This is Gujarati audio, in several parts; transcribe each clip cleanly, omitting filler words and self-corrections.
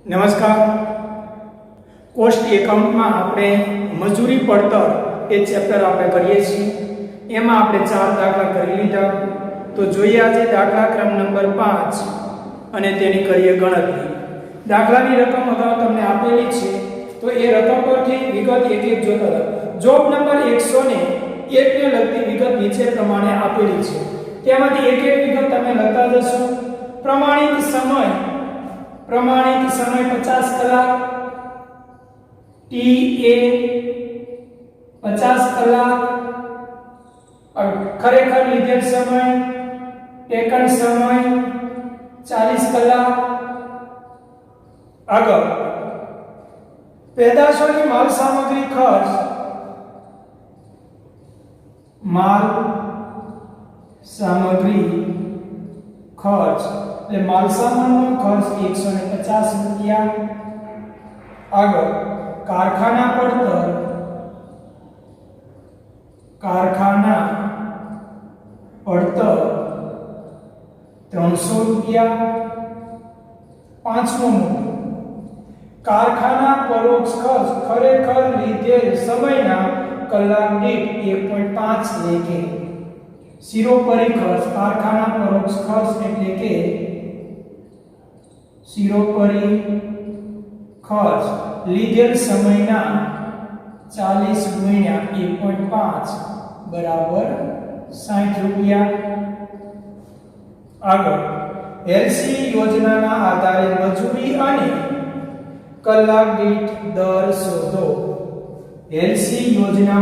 નમસ્કાર. કોસ્ટ એકાઉન્ટમાં આપણે મજૂરી પડતર એ ચેપ્ટર આપણે કરીએ છીએ. એમાં આપણે 4 દાખલા કરી લીધા. તો જોઈએ આજે દાખલા ક્રમ નંબર 5 અને તેની કરીએ ગણતરી. દાખલાની રકમ અગાઉ તમને આપેલી છે, તો એ રકમ પરથી વિગત એક એક જોતા હતા. જોબ નંબર 101 ને લગતી વિગત નીચે પ્રમાણે આપેલી છે. તેમાંથી એક એક વિગત તમે લખતા જશો. પ્રમાણિત સમય 50 કલાક, TA 50 કલાક, ખરેખર લીધેલ સમય ટેકન સમય 40 કલાક. આગળ પેદાશોની માલ સામગ્રી ખર્ચ, માલ સામગ્રી ખર્ચ એટલે માલ સામાનનો ખર્ચ 150 રૂપિયા. આગળ કારખાના પડતર 300 રૂપિયા. પાંચમો મુદ્દો કારખાના પરોક્ષ ખર્ચ ખરેખર લીધેલ સમયના કલાક દીઠ 1.5 લેખે. શિરોપરી ખર્ચ કારખાના પરોક્ષ ખર્ચ એટલે કે શિરોપરી ખર્ચ લીધેલ સમયના 40 ગુણ્યા 1.5 બરાબર 60 રૂપિયા. આગળ એલસી યોજનાના આધારે મજૂરી અને કલાક દીઠ દર શોધો. એલસી યોજના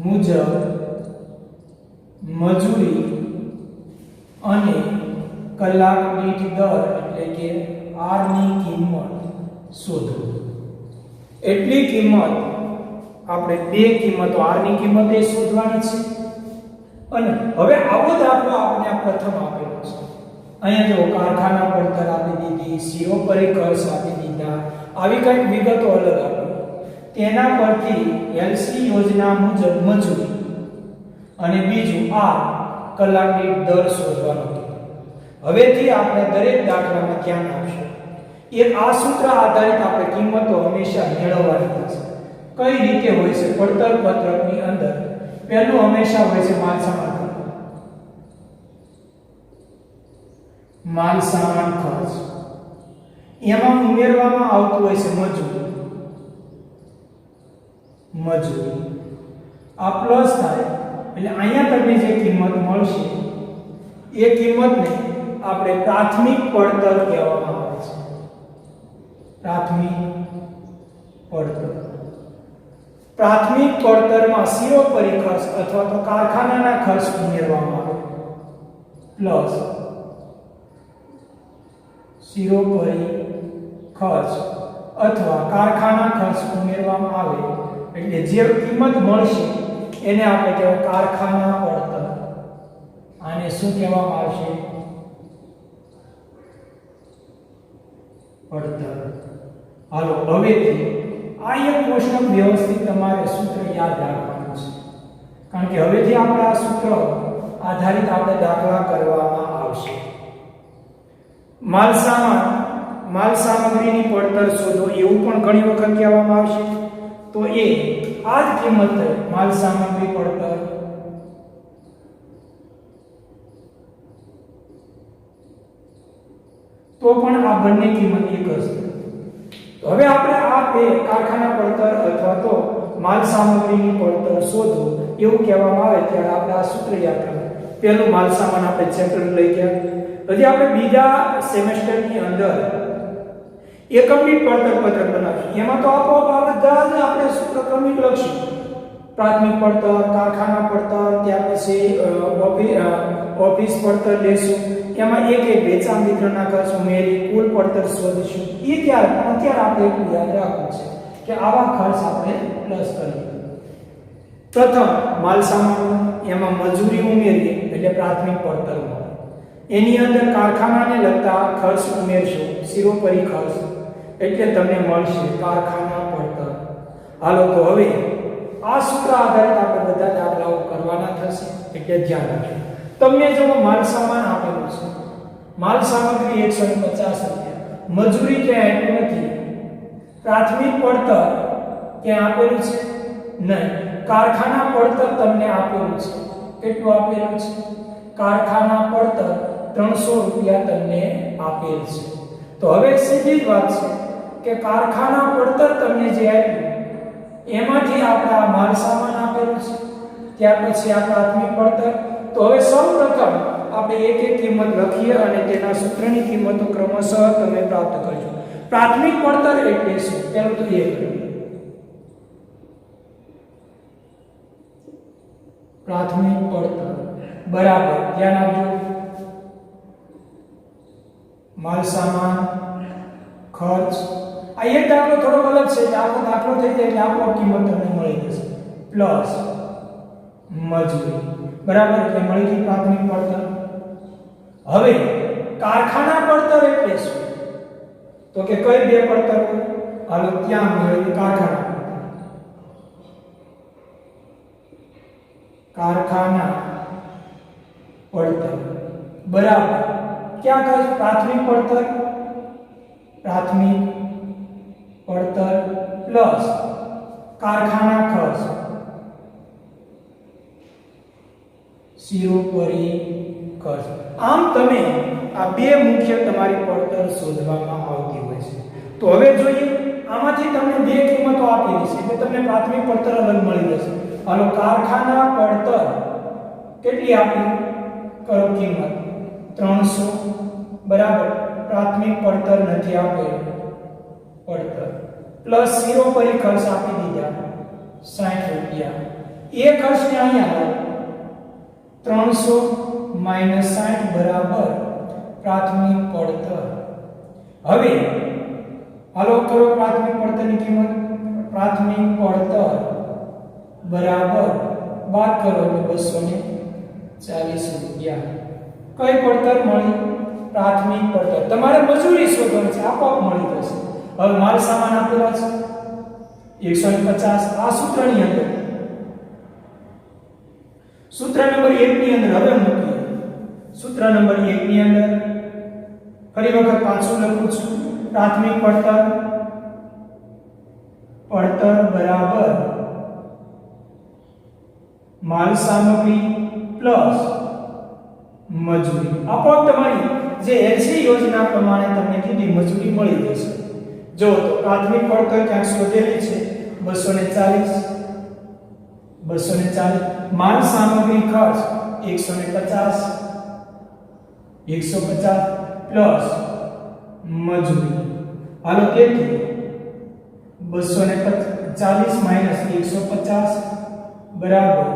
મુજબ મજૂરી અને કલાક દીઠ દર એટલે કે R ની કિંમત શોધો. એટલી કિંમત આપણે બે કિંમતો R ની કિંમત એ શોધવાની છે. અને હવે આવો દાખલો આપણે આ પ્રથમ આપેલો છે. અહીંયા જો કારખાના પડતર આપી દીધી, શિરોપરી ખર્ચ આપી દીધા, આવી કંઈક વિગતો અલગ આપી. તેના પરથી એલસી યોજના મુજબ મજૂરી અને બીજું R કલાક દીઠ દર શોધવાનો. હવેથી આપણે દરેક દાખલામાં ધ્યાન આપશું. આ સૂત્ર આધારિત આપણે કિંમતો હંમેશા મેળવવાની છે. કઈ રીતે હોય છે? પડતર પત્રકની અંદર પહેલું હંમેશા હોય છે માલ સામાન ખર્ચ. એમાં ઉમેરવામાં આવતું હોય છે મજૂરી. આ પ્લસ થાય એટલે અહીંયા તમને જે કિંમત મળશે એ કિંમતને આપણે પ્રાથમિક પડતર કહેવામાં આવે છે. પ્રાથમિક પડતરમાં શિરોપરી ખર્ચ અથવા તો કારખાનાના ખર્ચ ઉમેરવામાં આવે પ્લસ શિરોપરી ખર્ચ અથવા કારખાના ખર્ચ ઉમેરવામાં આવે એટલે જે કિંમત મળશે એને આપણે કહેવાય કારખાના પડતર. આને શું કહેવામાં આવશે? પડતર. હાલો હવેથી આ એક કોષ્ટક વ્યવસ્થિત તમારે સૂત્ર યાદ રાખવાનું છે, કારણ કે હવેથી આપણે આ સૂત્ર આધારિત આપણે દાખલા કરવામાં આવશે. માલ સામગ્રીની પડતર શોધો એવું પણ ઘણી વખત કહેવામાં આવશે. તો એ આ જ કિંમત માલ સામગ્રી પડતર તો પણ આ બંને કિંમત એક જ છે. તો હવે આપણે આ બે કારખાના પડતર અથવા તો માલ સામગ્રીની પડતર શોધો એવું કહેવામાં આવે ત્યારે આપણે આ સૂત્ર યાદ રાખવું. પહેલું માલ સામાન આપણે ચેપ્ટર લઈ ગયા. હજી આપણે બીજા સેમેસ્ટરની અંદર એકમ દીઠ પડતર પત્રક બનાવીશું. એમાં તો આપોઆપ બધા જ આપણે સૂત્ર ક્રમિક લખશું. પ્રાથમિક પડતર, કારખાના પડતર, ત્યાર પછી ઓફિસ પડતર લેશું. એમાં એક વેચાણ વિતરણના ખર્ચ ઉમેરી કુલ પડતર શોધીશું. એ ત્યારે અત્યારે આપણે એટલું યાદ રાખવું છે કે આવા ખર્ચ આપણે પ્લસ કરીએ. પ્રથમ માલ સામાન, એમાં મજૂરી ઉમેરીએ એટલે પ્રાથમિક પડતર મળે. એની અંદર કારખાનાને લગતા ખર્ચ ઉમેરશું, શિરોપરી ખર્ચ એટલે તમને મળશે કારખાના પડતર. હાલો તો હવે આ સૂત્ર આધારિત આપણે બધા દાખલાઓ કરવાના થશે એટલે ધ્યાન રાખજો. તમને જો માલ સામાન આપેલું છે, માલ સામગ્રી 150 રૂપિયા, મજૂરી ક્યાં આપ્યું નથી, પ્રાથમિક પડતર ક્યાં આપેલું છે નહીં, કારખાના પડતર તમને આપેલું છે, કેટલું આપેલું છે, કારખાના પડતર 300 રૂપિયા તમને આપેલ છે. તો હવે સીધી જ વાત છે કે કારખાના પડતર તમને જે આપ્યું એમાંથી આપણે આ માલ સામાન આપેલું છે, ત્યાર પછી આ પ્રાથમિક પડતર. તો હવે સૌપ્રથમ આપણે એક એક કિંમત લખીએ અને તેના સૂત્રની કિંમતો ક્રમશઃ તમે પ્રાપ્ત કરજો. પ્રાથમિક પડતર એટલે શું? પહેલું તો એ પ્રાથમિક પડતર બરાબર, ધ્યાન આપજો, માલ સામાન ખર્ચ. આ એક દાખલો થોડો અલગ છે, એટલે આખો દાખલો થઈ જાય એટલે આખો કિંમત તમને મળી જશે, પ્લસ મજૂરી બરાબર, એટલે મળી ગઈ પ્રાથમિક પડતર. હવે કારખાના પડતર એટલે શું? તો કે કઈ બે પડતર હોય? હાલો ત્યાં મેળવી કારખાના પડતર બરાબર, ક્યાં કહે પ્રાથમિક પડતર પ્લસ કારખાના ખર્ચ શિરોપરી ખર્ચ. આમ તમે આ બે મુખ્ય તમારી પડતર શોધવામાં આવતી હોય છે. તો હવે જોઈએ, આમાંથી તમને બે કિંમતો આપેલી છે એટલે તમને પ્રાથમિક પડતર અલગ મળી જશે. હાલો કારખાના પડતર કેટલી આપી કરો કિંમત 300 બરાબર, પ્રાથમિક પડતર નથી આપેલ પડતર પ્લસ શિરોપરી ખર્ચ આપી દીધા 60 રૂપિયા. એ ખર્ચને અહીંયા લો 300 માઈનસ 60 બરાબર પ્રાથમિક પડતર. હવે હાલો કરો પ્રાથમિક પડતરની કિંમત, પ્રાથમિક પડતર બરાબર બાદ કરો એટલે 240 રૂપિયા. કઈ પડતર મળી? પ્રાથમિક પડતર. તમારે મજૂરી શોધવાની છે, આપોઆપ મળી જશે. હવે માલ સામાન આપેલા છે 150, આ સૂત્રની અંદર, સૂત્ર નંબર 1 ની અંદર હવે મૂકીએ. સૂત્ર નંબર 1 ની અંદર ફરી વખત પાછું લખું છું, પ્રાથમિક પડતર બરાબર માલ સામગ્રી પ્લસ મજૂરી. આપોઆપ તમારી જે એલસી યોજના પ્રમાણે તમને કેટલી મજૂરી મળી જશે. જો તો પ્રાથમિક પડતર ક્યાંક શોધેલી છે 240, માલ સામગ્રી ખર્ચ 150 પ્લસ મજૂરી. હાલો તેથી 240 માઈનસ 150 બરાબર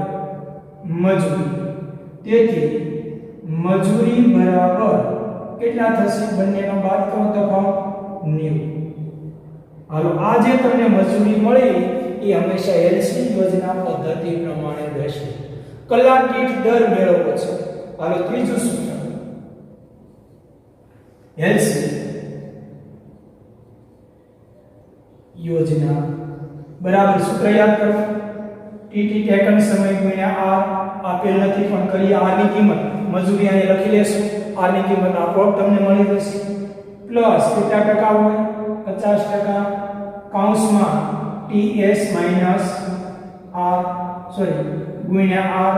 મજૂરી. તેથી મજૂરી બરાબર કેટલા થશે? બંનેનો બાદ કરો તો ભાવ 90. હાલો આ જે તમને મજૂરી મળી એ હંમેશા એલસી યોજના પદ્ધતિ પ્રમાણે રહેશે. કલાક દીઠ દર મેળવવો છે. હાલો ત્રીજું સૂત્ર એલસી યોજના બરાબર, સૂત્ર યાદ કરો, ટીટી ટેકન સમય ગુણ્યા આર. આપેલ નથી પણ કરીએ આર ની કિંમત, મજૂરી અહીં લખી લેશું, આર ની કિંમત આપોઆપ તમને મળી જશે, પ્લસ કેટલા ટકા હોય? 50%, કૌંસમાં ટીએસ માઈનસ આર ગુણ્યા આર.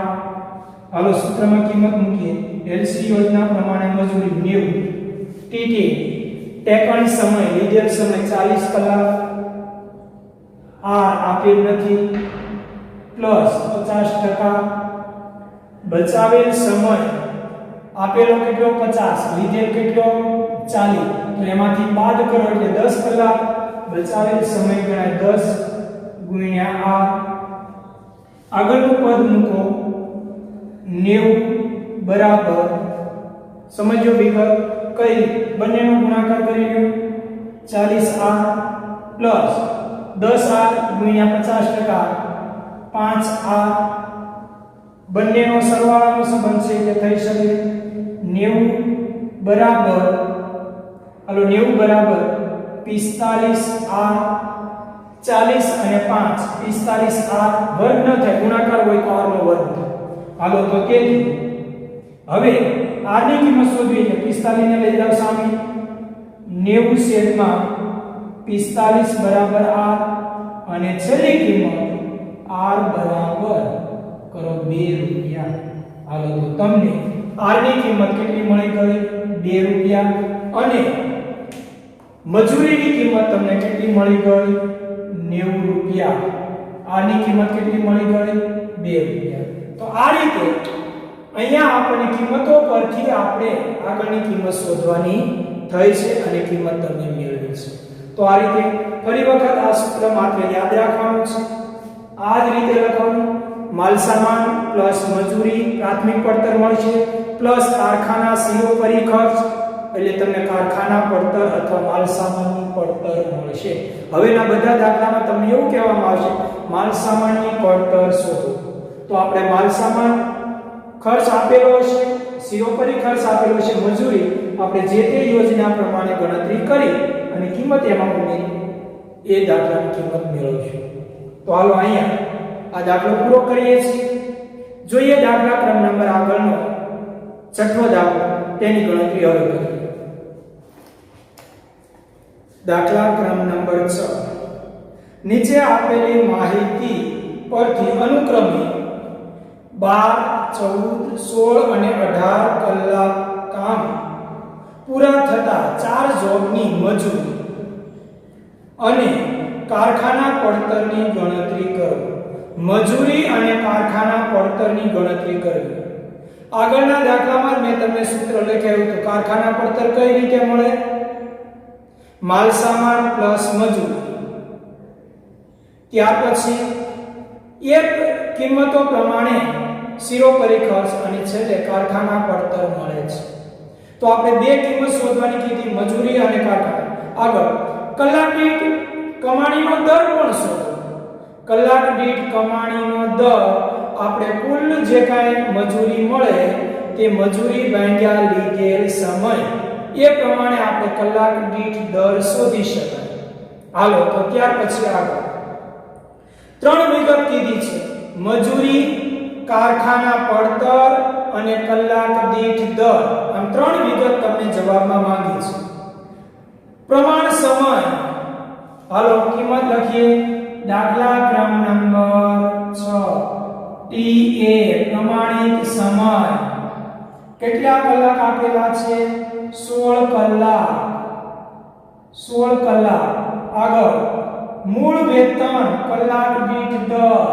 હાલો સૂત્રમાં કિંમત મૂકીએ, એલસી યોજના પ્રમાણે મજૂરી 90, ટીટી ટેકન સમય લીધેલ સમય 40 કલાક, આર આપેલ નથી, પ્લસ 50%, બચાવેલ સમય આપેલો કેટલો 50, લીધેલ કેટલો 40, તો એમાંથી બાદ કરો એટલે 10 કલાક, બચાવેલ સમય ગણાય 10 ગુણ્યા આર. આગળનું પદ મૂકો 90 બરાબર, સમજો વિગત કઈ બંનેનો ગુણાકાર કરી લો 40 આર પ્લસ 10 આર ગુણ્યા 50%, 5 આર. બંનેનો સરવાળાનો સંબંધ છે એટલે થઈ શકે 90 બરાબર, હાલો 90 બરાબર 45 આર, 40 અને 5 45 આર વર્ગ ન થાય, ગુણાકાર હોય તો આર નો વર્ગ થાય. હાલો તો તેથી હવે r ની કિંમત શોધવી એટલે 45 ને લઈ જાવ સામે 90 છેદમાં 45 બરાબર r અને છેલ્લી કિંમત r બરાબર કરો 2 રૂપિયા. હાલો તો તમને r ની કિંમત કેટલી મળી ગઈ? 2 રૂપિયા. અને મજૂરીની કિંમત તમને કેટલી મળી ગઈ? 90 રૂપિયા. r ની કિંમત કેટલી મળી ગઈ? 2 રૂપિયા. તો આ રીતે અહીંયા આપણને કિંમતો પરથી આપણે આગળની કિંમત શોધવાની થઈ છે અને કિંમત તમને મેળવી છે. તો આ રીતે ફરી વખત આ સૂત્ર માત્ર યાદ રાખવાનું છે. આ જ રીતે લખવાનું: માલ સામાન પ્લસ મજૂરી પ્રાથમિક પડતર મળશે પ્લસ કારખાના સર્વોપરી ખર્ચ એટલે તમને કારખાના પડતર અથવા માલ સામાનનું પડતર મળશે. હવેના બધા દાખલામાં તમને એવું કહેવામાં આવશે માલ સામાનની પડતર શોધો. તો આપણે માલ સામાન ખર્ચ આપેલો હશે, સર્વોપરી ખર્ચ આપેલો હશે, મજૂરી આપણે જે તે યોજના પ્રમાણે ગણતરી કરી અને કિંમત એમાં ઉમેરી એ દાખલાની કિંમત મેળવશું. તો હાલો અહીંયા આ દાખલો પૂરો કરીએ છીએ. જોઈએ દાખલા ક્રમ નંબર આગળનો છઠ્ઠો દાખલો, તેની ગણતરી હવે કરીએ. દાખલા ક્રમ નંબર 6. નીચે આપેલી માહિતી પરથી અનુક્રમે 12, 14, 16 અને 18 કલાક કામ પૂરા થતા 4 જોબની મજૂરી અને કારખાના પડતરની ગણતરી કરો. મજૂરી અને કારખાના પડતરની ગણતરી કરવી. આગળના દાખલામાં મેં તમને સૂત્ર લખાવ્યું હતું. કારખાના પડતર કઈ રીતે મળે? માલ સામાન પ્લસ મજૂરી. ત્યાર પછી એક કિંમતો પ્રમાણે સર્વોપરી ખર્ચ અને છેલ્લે કારખાના પડતર મળે છે. તો આપણે બે કિંમત શોધવાની કીધી, મજૂરી અને કારખાના. આગળ કલાક દીઠ કમાણીનો દર પણ શોધો. કલાક દીઠ કમાણીનો દર આપણે કુલ જે કાંઈ મજૂરી મળે તે મજૂરી ભાગ્યા લીધેલ સમય એ પ્રમાણે આપણે કલાક દીઠ દર શોધી શકાય. હાલો તો ત્યાર પછી આગળ 3 વિગત કીધી છે: મજૂરી, કારખાના પડતર અને કલાક દીઠ દર. આમ 3 વિગત તમને જવાબમાં માંગી છે. પ્રમાણ સમય. હાલો કિંમત લખીએ. દાખલા ક્રમ નંબર 6 TA પ્રમાણિત સમય કેટલા કલાક આપેલા છે? 16 કલાક. 16 કલાક. આગળ મૂળ વેતન કલાક દીઠ દર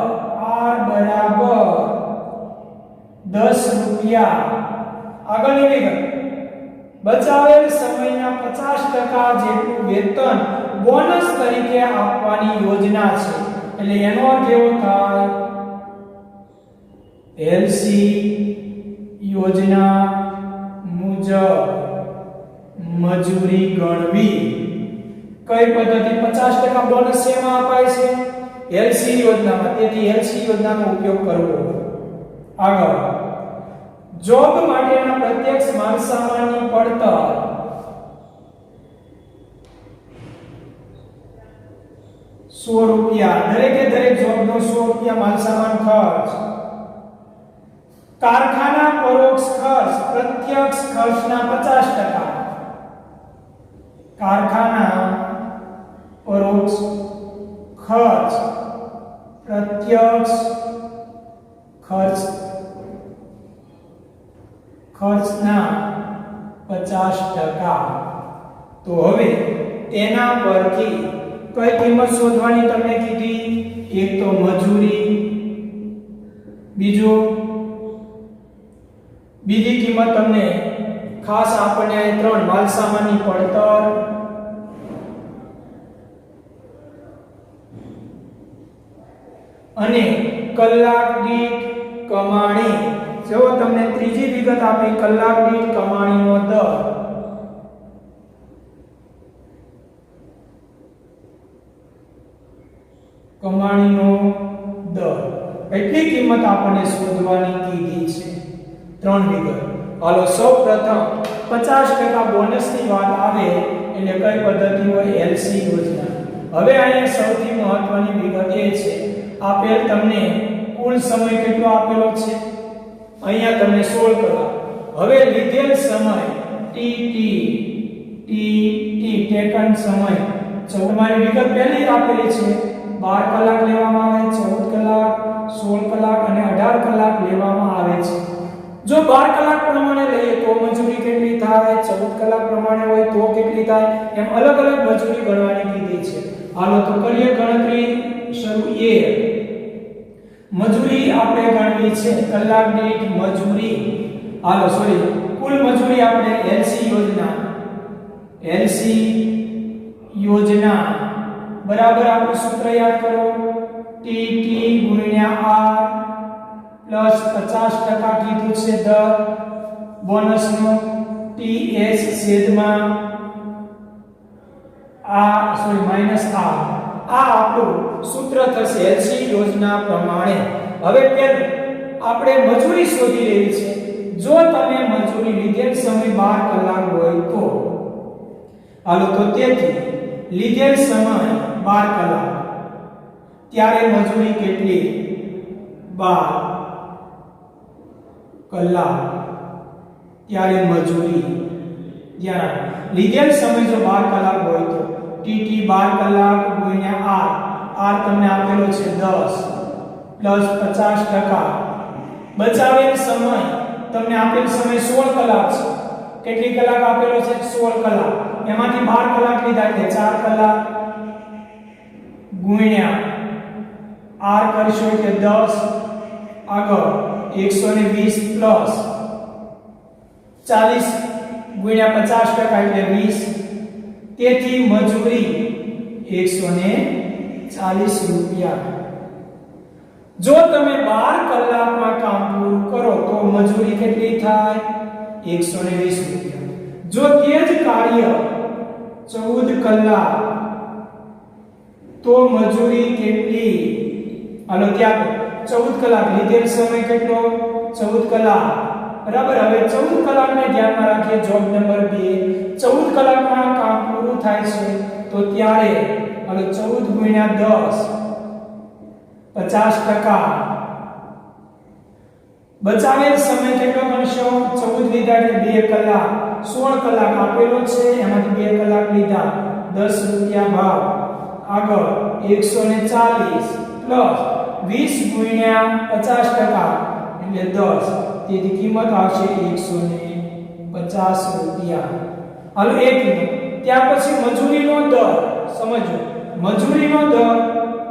R બરાબર 10 રૂપિયા. આગળની વિગત: બચાવેલ સમયના 50% જેટલું વેતન બોનસ તરીકે આપવાની યોજના છે. એટલે એનો અર્થ એવો થાય LC યોજના મુજબ મજૂરી ગણવી. કઈ પદ્ધતિ? 50% બોનસ શેમાં અપાય છે? LC યોજનામાં. તેથી LC યોજનાનો ઉપયોગ કરવો. આગળ જોબ માટેના પ્રત્યક્ષ માલ સામાનની પડતર ₹100. દરેકે દરેક જોબનો ₹100 માલ સામાન ખર્ચ. કારખાના પરોક્ષ ખર્ચ પ્રત્યક્ષ ખર્ચના 50%. કારખાના પરોક્ષ ખર્ચ પ્રત્યક્ષ ખર્ચના 50%. તો હવે તેના પરથી કઈ કિંમત શોધવાની તમને કીધી? એક તો મજૂરી, બીજી કિંમત તમને ખાસ આપણને આ 3 માલ સામાનની પડતર અને કલાક દીઠ કમાણી. જો તમને ત્રીજી વિગત આપી કલાક દીઠ કમાણીનો દર. કમાણીનો દર એટલી કિંમત આપણને શોધવાની કીધી છે. 3 વિગત. હાલો સૌપ્રથમ 50% બોનસની વાત આવે એટલે કઈ પદ્ધતિ હોય? LC યોજના. હવે અહીંયા સૌથી મહત્વની વિગત એ છે આપેલ તમને કુલ સમય કેટલો આપેલો છે? અહીંયા તમને 16 કલાક. હવે લીધેલ સમય ટેકન સમય તમારી વિગત પહેલી આપેલી છે 12 કલાક લેવામાં આવે 14 કલાક 16 કલાક અને 18 કલાક લેવામાં આવે છે જો 12 કલાક પ્રમાણે લઈએ તો મજૂરી કેટલી થાય 14 કલાક પ્રમાણે હોય તો કેટલી થાય એમ અલગ અલગ મજૂરી ગણવાની કીધી છે હાલો તો કરીએ ગણતરી શરૂ એ મજૂરી આપણે ગણવી છે કલાક દીઠ મજૂરી હાલો સોરી કુલ મજૂરી આપણે એલસી યોજના બરાબર આપણું સૂત્ર યાદ કરો ટી ગુણ્યા r પ્લસ 50% કીધું છે દર બોનસનો ts છેદમાં માઈનસ r આ આપણું સૂત્ર થશે એલસી યોજના પ્રમાણે હવે પહેલું આપણે મજૂરી શોધી લેવી છે જો તમે મજૂરી લીધેલ સમય 12 કલાક હોય તો હાલો તો તેથી લીધેલ સમય 12 કલાક ત્યારે મજૂરી કેટલી 12 કલાક ત્યારે મજૂરી ધ્યાન લીધેલ સમય જો 12 કલાક હોય તો tt 12 કલાક ગુણ્યા r તમને આપેલો છે 10 50% બચાવેલ સમય તમને આપેલ સમય 16 કલાક છે કેટલી કલાક આપેલો છે 16 કલાક એમાંથી 12 કલાક લીધા એટલે 4 કલાક ગુણ્યા r કરશો એટલે 10 આગળ 120 પ્લસ 40 ગુણ્યા 50% એટલે 20 તેથી મજૂરી 140 રૂપિયા જો તમે 12 કલાકમાં કામ પૂરું કરો તો મજૂરી કેટલી થાય 120 રૂપિયા જો તે જ કાર્ય 14 કલાક તો મજૂરી કેટલી હાલો ત્યાં 14 કલાક લીધેલ સમય કેટલો 14 કલાક બરાબર હવે 14 કલાકને ધ્યાનમાં રાખીએ જોબ નંબર 2 14 કલાકમાં કામ પૂરું થાય છે તો ત્યારે હાલો 14 ગુણ્યા 10 50% બચાવેલ સમય કેટલો ગણશો 14 લીધા એટલે 2 કલાક 16 કલાક આપેલો છે એમાંથી 2 કલાક લીધા 10 રૂપિયા ભાવ આગળ 140 પ્લસ 20 ગુણ્યા 50% એટલે 10 તેથી કિંમત આવશે 150 રૂપિયા હાલો એક મિનિટ ત્યાર પછી મજૂરીનો દર સમજો મજૂરીનો દર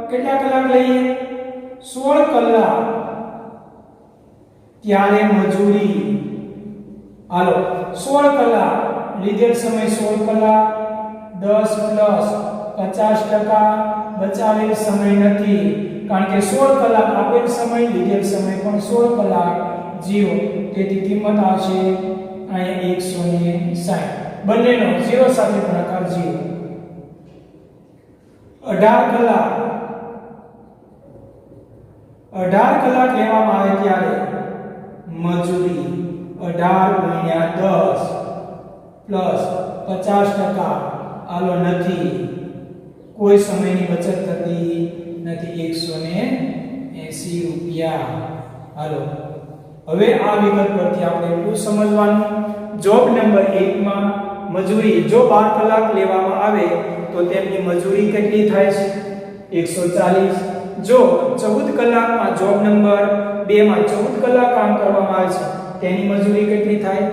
કેટલા કલાક લઈએ 16 કલાક ત્યારે મજૂરી હાલો 16 કલાક લીધેલ સમય 16 કલાક 10 પ્લસ 50% બચાવેલ સમય નથી કારણ કે 16 કલાક આપેલ સમય લીધેલ સમય પણ 16 કલાક 0 તેથી કિંમત આવશે અહીંયા 160 બંનેનો 0 સાથે ગુણાકાર 0 18 કલાક લેવામાં આવે ત્યારે મજૂરી 18 ગુણ્યા 10 પ્લસ 50% આલો નથી કોઈ સમયની બચત થતી નથી 180 રૂપિયા હાલો હવે આ વિગત પરથી આપણે એટલું સમજવાનું જોબ નંબર 1 માં મજૂરી જો 12 કલાક લેવામાં આવે તો તેમની મજૂરી કેટલી થાય છે 140 જો 14 કલાકમાં જોબ નંબર 2 માં 14 કલાક કામ કરવામાં આવે છે તેની મજૂરી કેટલી થાય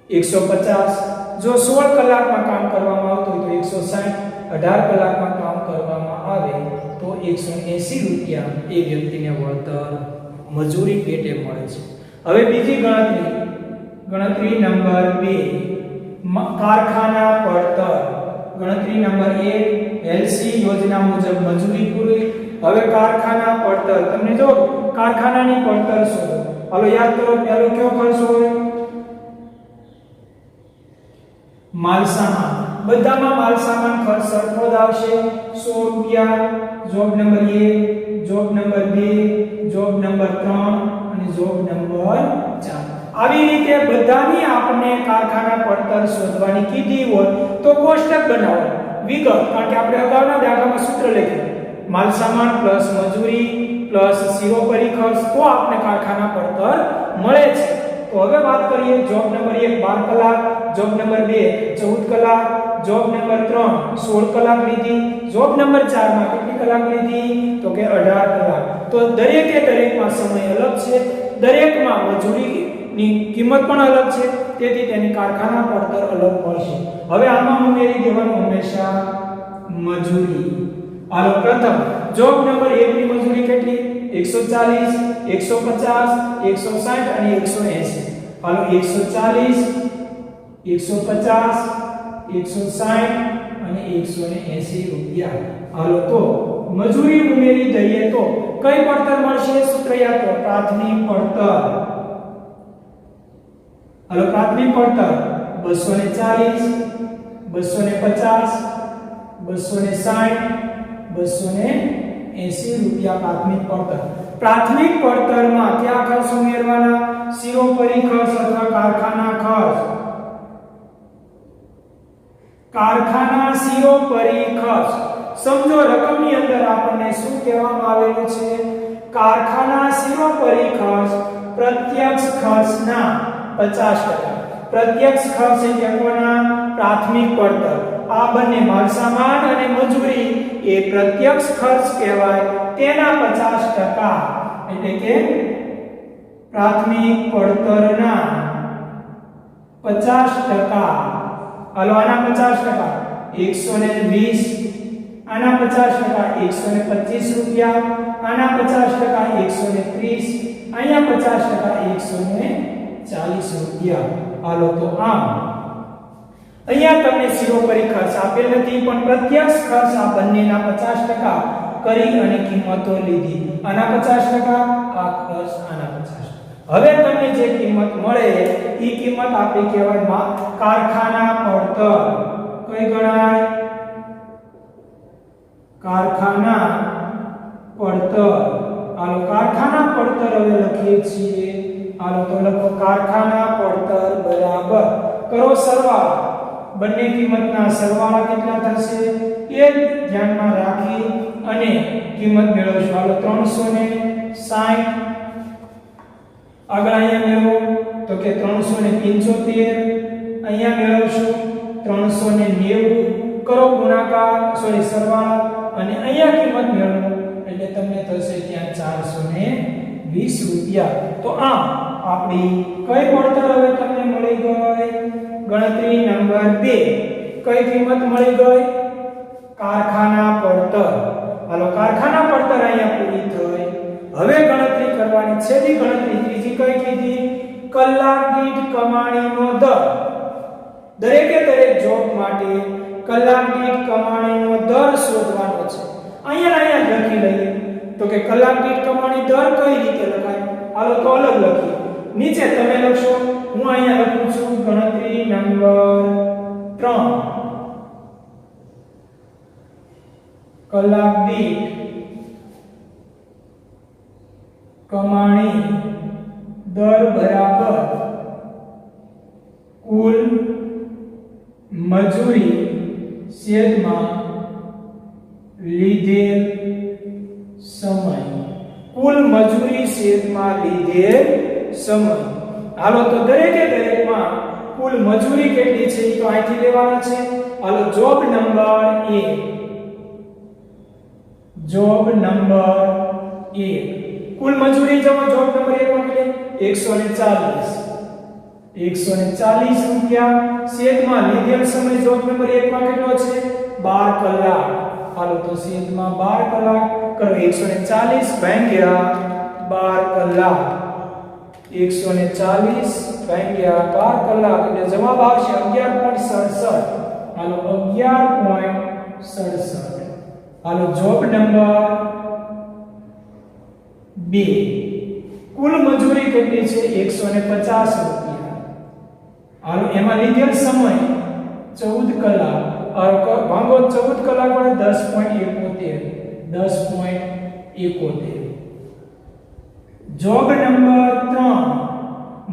150 જો 16 કલાકમાં કામ કરવામાં આવતું હોય તો 160 18 કલાકમાં કામ કરવામાં આવે તો 180 રૂપિયા એ વ્યક્તિને વળતર મજૂરી પેટે મળે છે હવે બીજી ગણતરી નંબર 2 કારખાના પડતર ગણતરી નંબર 1 એલસી યોજના મુજબ મજૂરી પૂરી હવે કારખાના પડતર તમને જો કારખાનાની પડતર શોધો હાલો યાદ કરો પહેલો કયો ખર્ચ હોય માલ સામાન બધામાં માલ સામાન ખર્ચ સરખો જ આવશે 100 રૂપિયા job number 1 job number 2 job number 3 અને જોબ નંબર 4 આવી રીતે બધાની આપણે કારખાના પડતર શોધવાની કીધી હોય તો કોષ્ટક બનાવો વિગત કારણ કે આપણે અગાઉના દાખલામાં સૂત્ર લખ્યું માલ સામાન પ્લસ મજૂરી પ્લસ શિરોપરી ખર્ચ તો આપણે કારખાના પડતર મળે છે તો હવે વાત કરીએ જોબ નંબર 1 12 કલાક, જોબ નંબર 2 14 કલાક, જોબ નંબર 3 16 કલાક લીધી, જોબ નંબર 4 માં કેટલી કલાક લીધી તો કે 18 કલાક. તો દરેકમાં સમય અલગ છે, દરેકમાં મજૂરીની કિંમત પણ અલગ છે, તેથી તેની કારખાના પડતર અલગ મળશે. હવે આમાં ઉમેરી દેવાનું હંમેશા મજૂરી. હાલો પ્રથમ જોબ નંબર 1 ની મજૂરી કેટલી 140 150 160 અને 180. હાલો 140 150 160 અને 180 રૂપિયા. હાલો તો મજૂરી ઉમેરી દઈએ તો કઈ પડતર મળશે? સૂત્ર યાદ કરો, પ્રાથમિક પડતર. હાલો પ્રાથમિક પડતર 240 250 260 280 રૂપિયા પ્રાથમિક પડતર. પ્રાથમિક પડતરમાં કયા ખર્ચ ઉમેરવાના? શિરોપરી ખર્ચ અથવા કારખાના ખર્ચ. કારખાના શિરોપરી ખર્ચ. સમજો રકમની અંદર આપણને શું કહેવામાં આવેલું છે? કારખાના શિરોપરી ખર્ચ પ્રત્યક્ષ ખર્ચના 50%. પ્રત્યક્ષ ખર્ચ એટલે કોના? પ્રાથમિક પડતર. આ બંને માલસામાન અને મજૂરી એ પ્રત્યક્ષ ખર્ચ કહેવાય, તેના 50% એટલે કે પ્રાથમિક પડતરના 50%. હાલો આના 50% 120, આના 50% 125 રૂપિયા, આના 50% 130, અહીંયા 50% 140 રૂપિયા. હાલો તો આમ અહીંયા તમને શિરોપરી ખર્ચ આપેલ નથી, પણ પ્રત્યક્ષ ખર્ચ આ બંનેના 50% કરી અને કિંમતો લીધી. આના 50%, આ ખર્ચ આના 50%. હવે તમને જે કિંમત મળે એ કિંમત આપણે કહેવાય કારખાના પડતર. કઈ ગણાય? કારખાના પડતર. હાલો કારખાના પડતર હવે લખીએ છીએ. હાલો તો લખો કારખાના પડતર બરાબર કરો સરવાળો. બંને કિંમતના સરવાળા કેટલા થશે એ ધ્યાનમાં રાખી અને કિંમત મેળવશો. હાલો 360. આગળ અહીંયા મેળવો તો કે 375. અહીંયા મેળવશો 390. કરો ગુણાકાર સરવાળા અને અહીંયા કિંમત મેળવો એટલે તમને થશે ત્યાં 420 રૂપિયા. તો આમ આપણી કઈ પડતર હવે તમને મળી ગઈ? ગણતરી નંબર 2. કઈ કિંમત મળી ગઈ? કારખાના પડતર. હાલો કારખાના પડતર અહીંયા પૂરી થઈ. હવે ગણતરી કરવાની છેલ્લી ગણતરી ત્રીજી કઈ કીધી? કલાક દીઠ કમાણીનો દર. દરેક જોબ માટે કલાક દીઠ કમાણીનો દર શોધવાનો છે. અહીંયા લખી લઈએ તો કે કલાક દીઠ કમાણી દર કઈ રીતે લખાય? હાલો તો અલગ લખીએ. નીચે તમે લખશો, હું અહીંયા લખું છું ગણતરી નંબર 3. કલાક દીઠ કમાણી દર બરાબર કુલ મજૂરી છેદમાં લીધેલ સમય. કુલ મજૂરી છેદમાં લીધેલ સમય. હાલો તો દરેકમાં કુલ મજૂરી કેટલી છે તો અહીંથી લેવાના છે. હાલો જોબ નંબર 1. જોબ નંબર 1 કુલ મજૂરી જમા જોબ નંબર 1 માં કેટલી? 140 રૂપિયા છેદમાં લીધેલ સમય જોબ નંબર 1 માં કેટલો છે? 12 કલાક. હાલો તો છેદમાં 12 કલાક કરો. 140 ભાગ્યા 12 કલાક. 140 ભાગ્યા 12 કલાક એટલે જવાબ આવશે 11.67. હાલો 11.67. હાલો જોબ નંબર 2. કુલ મજૂરી કેટલી છે? 150 રૂપિયા. હાલો એમાં લીધેલ સમય 14 કલાક. ભાગો 14 કલાક વડે 10.71. Job number 3.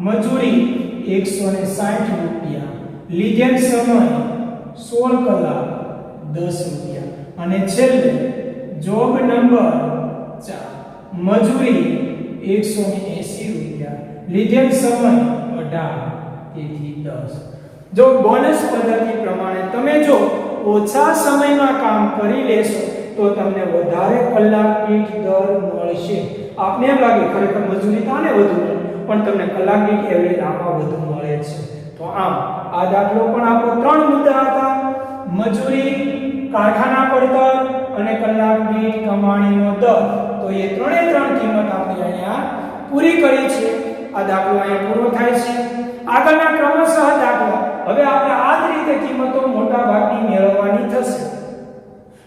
મજૂરી 160 રૂપિયા. લીધેલ સમય 16 કલાક 10 રૂપિયા. અને છેલ્લે જોબ નંબર 4. મજૂરી 180 રૂપિયા. લીધેલ સમય તેથી 10. જો બોનસ પદ્ધતિ પ્રમાણે તમે જો ઓછા સમયમાં કામ કરી લેશો તો તમને વધારે કલાક દીઠ દર મળશે. આપને એમ લાગે ખરેખર મજૂરી તો આને વધુ મળે, પણ તમને કલાક દીઠ એવરેજ આમાં વધુ મળે છે. તો આમ આ દાખલો પણ આપણો 3 મુદ્દા હતા: મજૂરી, કારખાના પડતર અને કલાક દીઠ કમાણીનો દર. તો એ ત્રણે ત્રણ કિંમત આપણે અહીંયા પૂરી કરી છે. આ દાખલો અહીંયા પૂરો થાય છે. આગળના ક્રમશઃ દાખલા હવે આપણે આ જ રીતે કિંમતો મોટા ભાગની મેળવવાની થશે.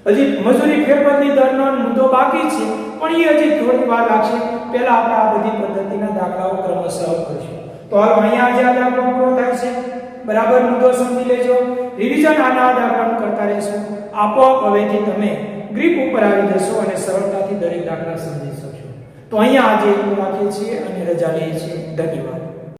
હજી મજૂરી ફેરબદલી દરનો મુદ્દો બાકી છે, પણ એ હજી થોડી વાર લાગશે. પહેલા આપણે આ બધી પદ્ધતિના દાખલાઓ ક્રમશઃ કરીશું. તો હાલો અહીંયા આજે આ દાખલો પૂરો થાય છે. બરાબર મુદ્દો સમજી લેજો. રિવિઝન આના દાખલાનું કરતા રહેશો. આપોઆપ હવેથી તમે ગ્રીપ ઉપર આવી જશો અને સરળતાથી દરેક દાખલા સમજી શકશો. તો અહીંયા આજે એટલું રાખીએ છીએ અને રજા લઈએ છીએ. ધન્યવાદ.